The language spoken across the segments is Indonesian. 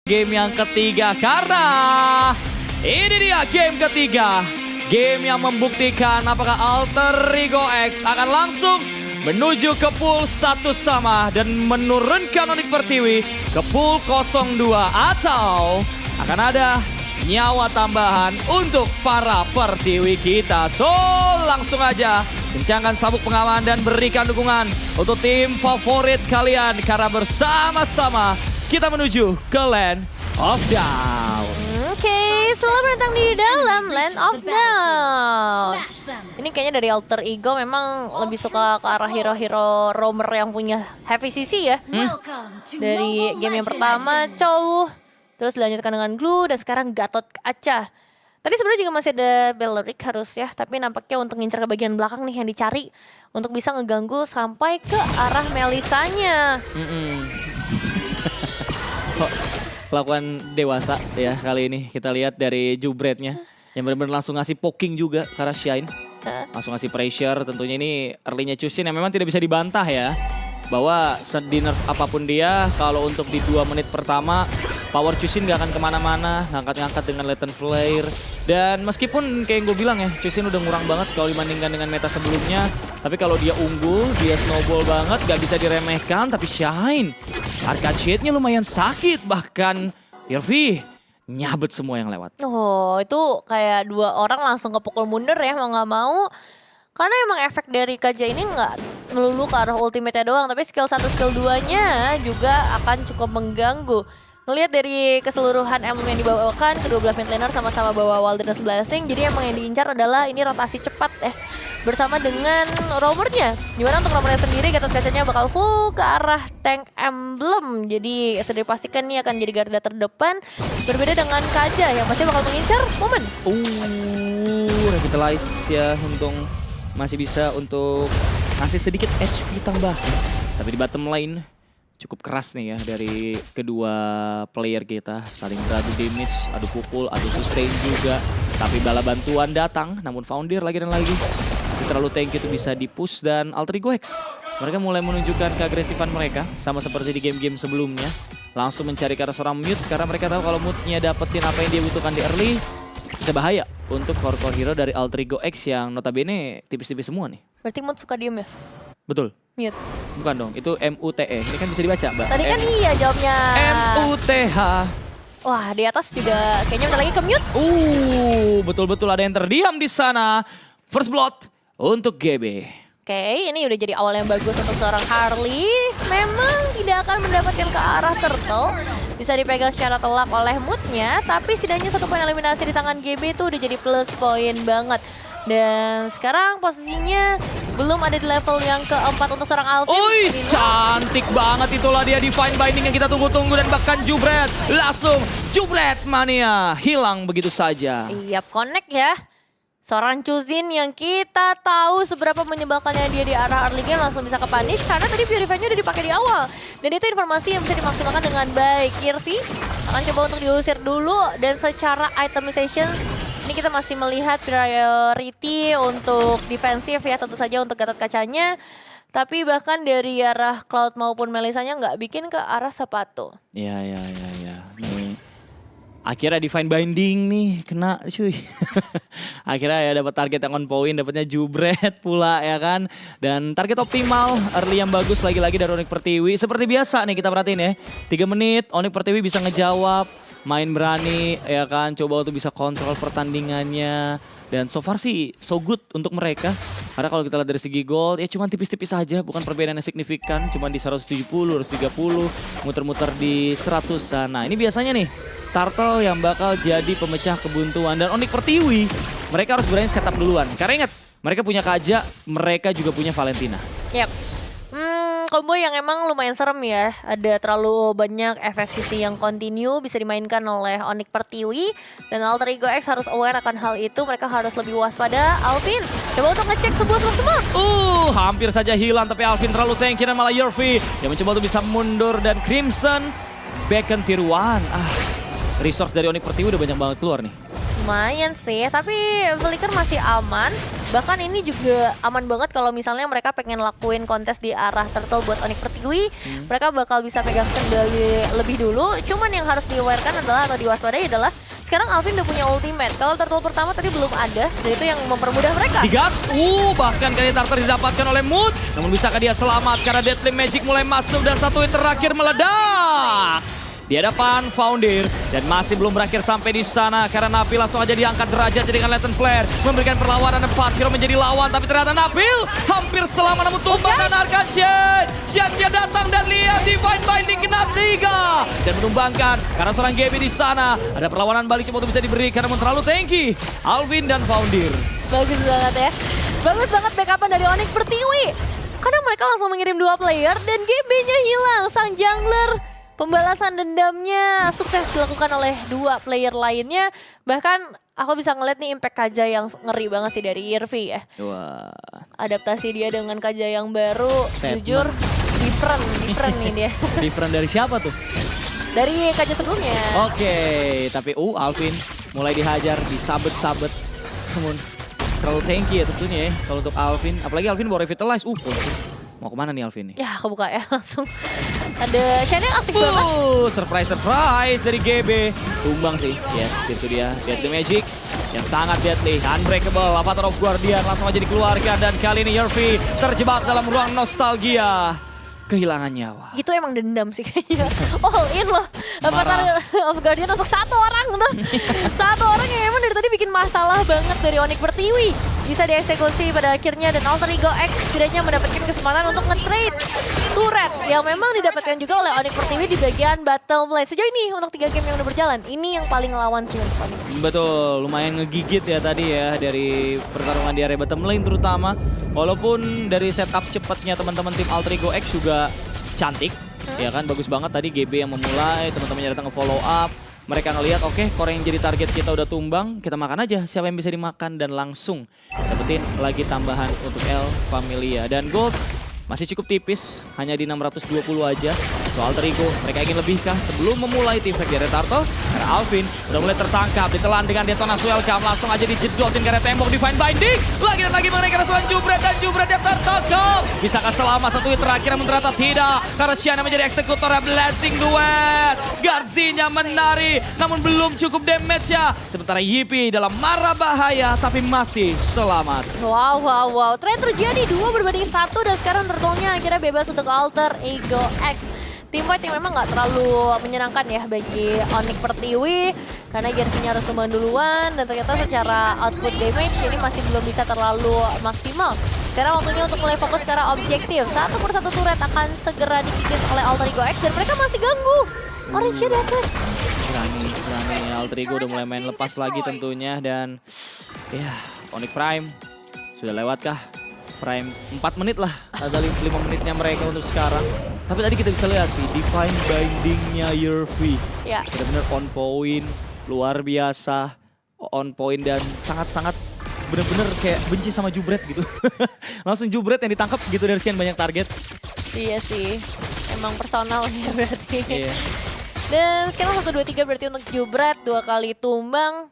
Game yang ketiga karena ini dia game ketiga. Game yang membuktikan apakah Alter Ego X akan langsung menuju ke pool 1 sama dan menurunkan Onyx Pertiwi ke pool 02 atau akan ada nyawa tambahan untuk para Pertiwi kita. So langsung aja kencangkan sabuk pengaman dan berikan dukungan untuk tim favorit kalian karena bersama-sama kita menuju ke Land of Down. Oke, selamat datang di dalam Land of Down. Ini kayaknya dari Alter Ego memang lebih suka ke arah hero-hero roamer yang punya heavy CC ya. Dari game yang pertama Chow, terus dilanjutkan dengan Glue dan sekarang Gatot Kaca. Tadi sebenarnya juga masih ada Belleric harus ya, tapi nampaknya untuk ngincar ke bagian belakang nih yang dicari untuk bisa ngeganggu sampai ke arah Melisanya. Kelakuan dewasa ya kali ini kita lihat dari Jubretnya yang benar-benar langsung ngasih poking juga ke arah Shine. Langsung ngasih pressure, tentunya ini early-nya Chusin yang memang tidak bisa dibantah ya. Bahwa di nerf apapun dia, kalau untuk di 2 menit pertama power Chusin gak akan kemana-mana, ngangkat-ngangkat dengan latent flare. Dan meskipun kayak yang gue bilang ya, Chusin udah ngurang banget kalau dibandingkan dengan meta sebelumnya. Tapi kalau dia unggul, dia snowball banget, gak bisa diremehkan. Tapi Shine, Arcane Shade-nya lumayan sakit. Bahkan Irvi nyabet semua yang lewat. Oh, itu kayak 2 orang langsung kepukul mundur ya, mau gak mau. Karena emang efek dari Kaja ini nggak melulu ke arah ultimate-nya doang, tapi skill 1, skill 2-nya juga akan cukup mengganggu. Ngelihat dari keseluruhan emblem yang dibawakan, kedua belah mid laner sama-sama bawa Wilderness Blessing, jadi emang yang diincar adalah ini rotasi cepat bersama dengan roamernya. Dimana untuk roamernya sendiri, Gatot Kacanya bakal full ke arah tank emblem. Jadi sudah dipastikan nih akan jadi garda terdepan, berbeda dengan Kaja yang pasti bakal mengincar momen. Revitalize ya, untung masih bisa untuk ngasih sedikit HP tambah. Tapi di bottom lane cukup keras nih ya dari kedua player kita. Saling beradu damage, adu pukul, adu sustain juga. Tapi bala bantuan datang, namun Foundir lagi dan lagi masih terlalu tanky itu bisa di-push. Dan Alter Ego X, mereka mulai menunjukkan keagresifan mereka. Sama seperti di game-game sebelumnya. Langsung mencari ke arah seorang mute karena mereka tahu kalau mute-nya dapetin apa yang dia butuhkan di early, bisa bahaya untuk core hero dari Alter Ego X yang notabene tipis-tipis semua nih. Berarti Mood suka diem ya? Betul. Mute. Bukan dong, itu MUTE. Ini kan bisa dibaca, Mbak. Tadi kan iya jawabnya. MUTH. Wah, di atas juga kayaknya bentar lagi ke mute. Betul-betul ada yang terdiam di sana. First blood untuk GB. Oke, ini udah jadi awal yang bagus untuk seorang Harley. Memang tidak akan mendapatkan ke arah turtle. Bisa dipegang secara telak oleh moodnya, tapi setidaknya 1 poin eliminasi di tangan GB itu udah jadi plus poin banget. Dan sekarang posisinya belum ada di level yang keempat untuk seorang Alvin. Cantik banget itulah dia Divine Binding yang kita tunggu-tunggu. Dan bahkan Jubret langsung Jubret Mania hilang begitu saja. Iya, connect ya. Seorang Chusin yang kita tahu seberapa menyebalkannya dia di arah early game langsung bisa ke-punish karena tadi Purify-nya udah dipakai di awal. Dan itu informasi yang bisa dimaksimalkan dengan baik. Kirvi akan coba untuk diusir dulu dan secara itemizations ini kita masih melihat priority untuk defensif ya tentu saja untuk Gatot Kacanya. Tapi bahkan dari arah Cloud maupun Melisanya nggak bikin ke arah sepatu. Ya. Nih. Akhirnya Divine Binding nih kena cuy. Akhirnya ya dapat target yang on point, dapatnya Jubret pula ya kan. Dan target optimal, early yang bagus lagi-lagi dari Onyx Pertiwi. Seperti biasa nih kita perhatiin ya. 3 menit Onyx Pertiwi bisa ngejawab, main berani ya kan, coba untuk bisa kontrol pertandingannya. Dan so far sih so good untuk mereka. Karena kalau kita lihat dari segi gold ya cuma tipis-tipis saja, bukan perbedaan yang signifikan. Cuma di 170, 130, muter-muter di 100-an. Nah ini biasanya nih Turtle yang bakal jadi pemecah kebuntuan. Dan Onyx Pertiwi mereka harus berani setup duluan. Karena ingat mereka punya Kaja, mereka juga punya Valentina. Yap. Combo yang emang lumayan serem ya. Ada terlalu banyak efek CC yang continue bisa dimainkan oleh Onyx Pertiwi. Dan Alter Ego X harus aware akan hal itu. Mereka harus lebih waspada. Alvin coba untuk ngecek sebuah proxima. Hampir saja hilang tapi Alvin terlalu tanky dan malah Yurvi yang mencoba untuk bisa mundur. Dan Crimson Beacon Tier 1. Resource dari Onyx Pertiwi udah banyak banget keluar nih. Lumayan sih, tapi Flicker masih aman. Bahkan ini juga aman banget kalau misalnya mereka pengen lakuin kontes di arah turtle buat Onyx Pertiwi. Mereka bakal bisa pegang kendali lebih dulu. Cuman yang harus di-aware-kan adalah atau diwaspadai adalah sekarang Alvin udah punya ultimate. Kalau turtle pertama tadi belum ada, dan itu yang mempermudah mereka. Digas, bahkan kali Tartar didapatkan oleh Mood. Namun bisakah dia selamat karena Deadly Magic mulai masuk dan satu hit terakhir meledak. Di hadapan Foundir dan masih belum berakhir sampai di sana karena Nabil langsung aja diangkat derajat dengan Lantern Flare memberikan perlawanan dan Fakiro menjadi lawan, tapi ternyata Nabil hampir selamat namun tumbang dan Arkansien. Sia-sia datang dan lihat Divine Binding kena 3 dan menumbangkan karena seorang Gaby di sana. Ada perlawanan balik coba untuk bisa diberikan namun terlalu tanky Alvin dan Foundir. Bagus banget ya. Bagus banget backupan dari Onyx Pertiwi. Karena mereka langsung mengirim 2 player dan GB-nya hilang. Sang jungler pembalasan dendamnya sukses dilakukan oleh 2 player lainnya. Bahkan aku bisa ngeliat nih impact Kaja yang ngeri banget sih dari Irvi ya. Wah. Adaptasi dia dengan Kaja yang baru, Statement. jujur different nih dia. Different dari siapa tuh? Dari Kaja sebelumnya. Oke, tapi Alvin mulai dihajar, disabet-sabet. Namun terlalu tanky ya tentunya ya kalau untuk Alvin. Apalagi Alvin bawa revitalize. Mau kemana nih Alvin nih? Ya, aku buka ya langsung. Ada Shannon aktif banget. Surprise dari GB. Tumbang sih. Yes, itu dia. Deadly Magic yang sangat deadly. Unbreakable. Avatar of Guardian langsung aja dikeluarkan. Dan kali ini Yerfi terjebak dalam ruang nostalgia. Kehilangan nyawa. Itu emang dendam sih kayaknya. All in loh. Avatar of Guardian untuk 1 orang tuh. 1 orang yang emang dari tadi bikin masalah banget dari Onyx Pertiwi. Bisa dieksekusi pada akhirnya dan Alter Ego X setidaknya mendapatkan kesempatan untuk nge-trade turret yang memang didapatkan juga oleh Onyx Pertiwi di bagian battle play. Sejauh ini untuk 3 game yang udah berjalan, ini yang paling lawan sih untuk Onyx. Betul, lumayan ngegigit ya tadi ya dari pertarungan di area bottom lane terutama. Walaupun dari setup cepatnya teman-teman tim Alter Ego X juga cantik, ya kan, bagus banget tadi GB yang memulai, teman-temannya datang ke follow up. Mereka ngelihat oke, core yang jadi target kita udah tumbang, kita makan aja siapa yang bisa dimakan dan langsung dapetin lagi tambahan untuk El Familia. Dan gold masih cukup tipis, hanya di 620 aja. Soal Alter Ego, mereka ingin lebihkah sebelum memulai tim fight dari Turtle? Karena Alvin udah mulai tertangkap, ditelan dengan detonasi welcome, langsung aja dijedotin karena tembok Divine Binding. Lagi dan lagi mengenai karena seorang Jubret dan Jubret yang tertangkap. Bisakah selamat satu hit terakhir namun ternyata tidak. Karena Shiana menjadi eksekutornya Blessing Duet. Garzinya menari, namun belum cukup damage-nya. Sementara Yipi dalam marah bahaya tapi masih selamat. Wow. Tren terjadi 2 berbanding 1 dan sekarang turtle-nya akhirnya bebas untuk Alter Ego X. Tim fight yang memang nggak terlalu menyenangkan ya bagi Onyx Pertiwi karena Gervinya harus tumbang duluan dan ternyata secara output damage ini masih belum bisa terlalu maksimal. Sekarang waktunya untuk mulai fokus secara objektif. 1 per 1 turret akan segera dikikis oleh Alter Ego X dan mereka masih ganggu. Orange-nya dapat. Berani Alter Ego udah mulai main lepas lagi tentunya dan ya Onyx Prime sudah lewatkah? Prime 4 menit lah, ada 5 menitnya mereka untuk sekarang. Tapi tadi kita bisa lihat sih Divine Binding-nya Yerfi. Ya. Benar-benar on point, luar biasa, on point dan sangat-sangat benar-benar kayak benci sama Jubret gitu. Langsung Jubret yang ditangkap gitu dari sekian banyak target. Iya sih, emang personal ya berarti. Iya. Dan sekarang 1, 2, 3 berarti untuk Jubret 2 kali tumbang.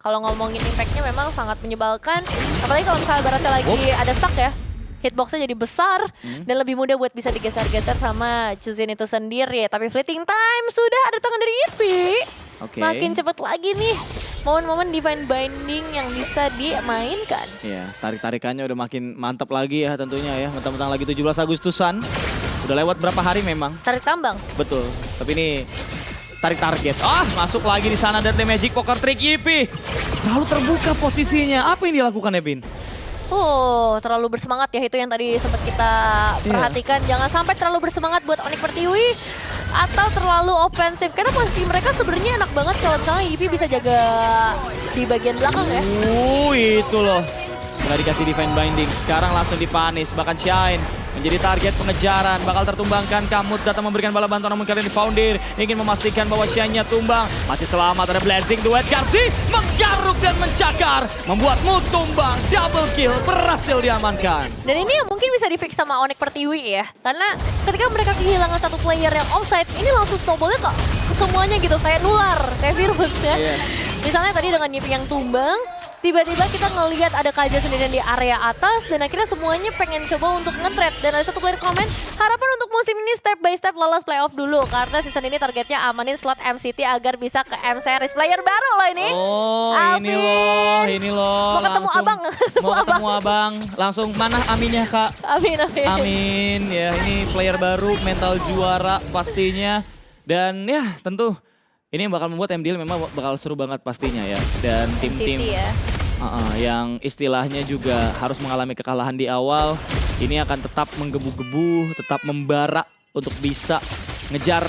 Kalau ngomongin impactnya memang sangat menyebalkan. Apalagi kalau misalnya Barasnya lagi ada stuck ya. Hitboxnya jadi besar dan lebih mudah buat bisa digeser-geser sama Chuzin itu sendiri. Tapi fleeting time sudah ada tangan dari Ivy. Oke. Makin cepet lagi nih momen-momen Divine Binding yang bisa dimainkan. Iya, tarik-tarikannya udah makin mantap lagi ya tentunya ya. Mentang-mentang lagi 17 Agustusan. Udah lewat berapa hari memang. Tarik tambang. Betul, tapi ini tarik target. Masuk lagi di sana Deadly Magic Poker Trick Yipi. Terlalu terbuka posisinya. Apa yang dilakukan Ebin? Terlalu bersemangat ya, itu yang tadi sempat kita perhatikan. Jangan sampai terlalu bersemangat buat Onyx Pertiwi atau terlalu ofensif karena posisi mereka sebenarnya enak banget kalau misalnya Yipi bisa jaga di bagian belakang ya. Itu loh. Nggak dikasih Divine Binding. Sekarang langsung dipanis. Bahkan Shine menjadi target pengejaran. Bakal tertumbangkan. Kamut datang memberikan bala bantuan namun kali ini Foundir ingin memastikan bahwa Shine-nya tumbang. Masih selamat, ada Blessing Duet. Garzi menggaruk dan mencakar. Membuat Mood tumbang. Double kill berhasil diamankan. Dan ini yang mungkin bisa di-fix sama Onyx Pertiwi ya. Karena ketika mereka kehilangan satu player yang offside, ini langsung snowball-nya ke semuanya gitu. Kayak nular, kayak virus ya. Misalnya tadi dengan Yipi yang tumbang, tiba-tiba kita ngelihat ada Kaja sendirian di area atas dan akhirnya semuanya pengen coba untuk nge-trade. Dan ada satu clear comment, harapan untuk musim ini step by step lolos playoff dulu karena season ini targetnya amanin slot MCT agar bisa ke M Series. Player baru loh ini. Oh, Amin. ini loh. Mau ketemu Langsung- abang. Mau ketemu abang. Langsung mana aminnya Kak? Amin, amin. Amin. Ya ini player baru, mental juara pastinya. Dan ya tentu ini bakal membuat MDL memang bakal seru banget pastinya ya. Dan tim-tim MCT ya. yang istilahnya juga harus mengalami kekalahan di awal. Ini akan tetap menggebu-gebu, tetap membara untuk bisa ngejar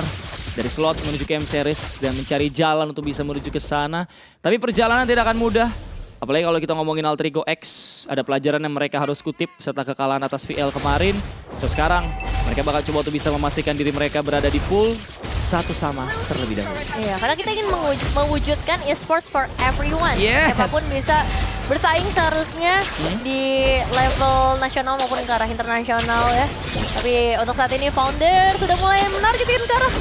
dari slot menuju ke M Series dan mencari jalan untuk bisa menuju ke sana. Tapi perjalanan tidak akan mudah. Apalagi kalau kita ngomongin Alter Ego X, ada pelajaran yang mereka harus kutip setelah kekalahan atas VL kemarin. So sekarang mereka bakal coba untuk bisa memastikan diri mereka berada di pool satu sama terlebih dahulu. Iya, karena kita ingin mewujudkan e-sport for everyone. Yes. Siapapun bisa bersaing seharusnya di level nasional maupun ke arah internasional ya. Tapi untuk saat ini Founder sudah mulai menargetin ke arah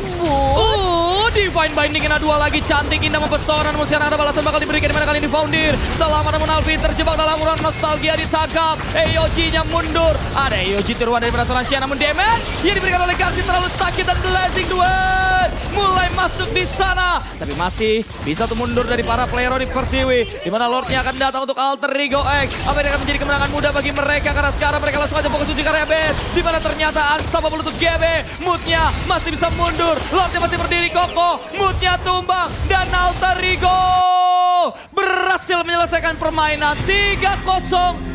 Divine Binding kena dua lagi, cantik, indah, mempesona. Namun sekarang ada balasan bakal diberikan dimana kali ini Founder. Selamat namun Alvin terjebak dalam uran nostalgia ditangkap. EOG-nya mundur. Ada EOG tiruan dari penasaran Shia, namun damage yang diberikan oleh Karsi terlalu sakit dan Blazing Duet mulai masuk di sana. Tapi masih bisa tuh mundur dari para player di Pertiwi. Dimana Lordnya akan datang untuk Alter Ego X. Apa yang akan menjadi kemenangan mudah bagi mereka karena sekarang mereka langsung aja fokus uji karya base. Dimana ternyata Unstoppable untuk GB. Moodnya masih bisa mundur. Lordnya masih berdiri kokoh. Moodnya tumbang. Dan Alter Ego berhasil menyelesaikan permainan 3-0